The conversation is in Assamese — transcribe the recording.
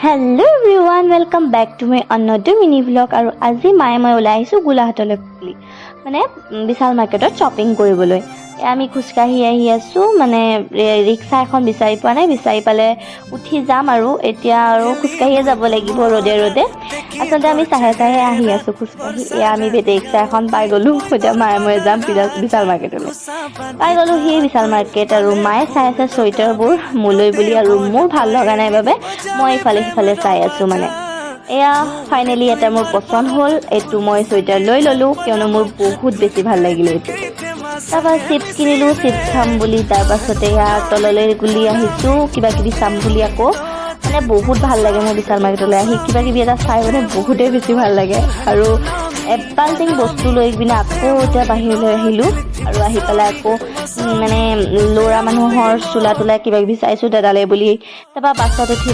Hello everyone, welcome back to my another mini vlog. আৰু আজি মই ওলাই আহিছো গোলাঘাটলৈ মানে বিশাল মাৰ্কেটত শ্বপিং কৰিবলৈ। আমি খুচকাহি আহি আছো মানে ৰিক্সা এখন বিচাৰি পোৱা নাই, বিচাৰি পালে উঠি যাম আৰু এতিয়া আৰু খুচকাহিয়ে যাব লাগিব ৰদে ৰদে। আচলতে আমি চাহে আহি আছো খুচকাহি। আমি ৰিক্সা এখন পাই গলো, এতিয়া মই যাম বিশাল মাৰ্কেটলৈ। পাই গলো সেই বিশাল মাৰ্কেট আৰু মায়ে চাই আছে চুৱেটাৰবোৰ মোলৈ বুলি, আৰু মোৰ ভাল লগা নাই বাবে মই ইফালে সিফালে চাই আছো মানে। এয়া ফাইনেলি এটা মোৰ পছন্দ হ'ল, এইটো মই চুৱেটাৰ লৈ ললো কিয়নো মোৰ বহুত বেছি ভাল লাগিলে এইটো। তাৰপৰা চিপছ কিনিলো, চিপছ খাম বুলি। তাৰপাছতে ইয়াৰ তললৈ গুলি আহিছো কিবা কিবি চাম বুলি। আকৌ মানে বহুত ভাল লাগে মোৰ বিশাল মাৰ্কেটলৈ আহি, কিবা কিবি এটা চাই মানে বহুতেই বেছি ভাল লাগে। আৰু এবাল্টিং বস্তু লৈ পিনে আকৌ এতিয়া বাহিৰলৈ আহিলো, আৰু আহি পেলাই আকৌ মানে ল'ৰা মানুহৰ চোলা তোলা কিবা কিবি চাইছো দাদালে বুলি। তাৰপৰা বাছত উঠি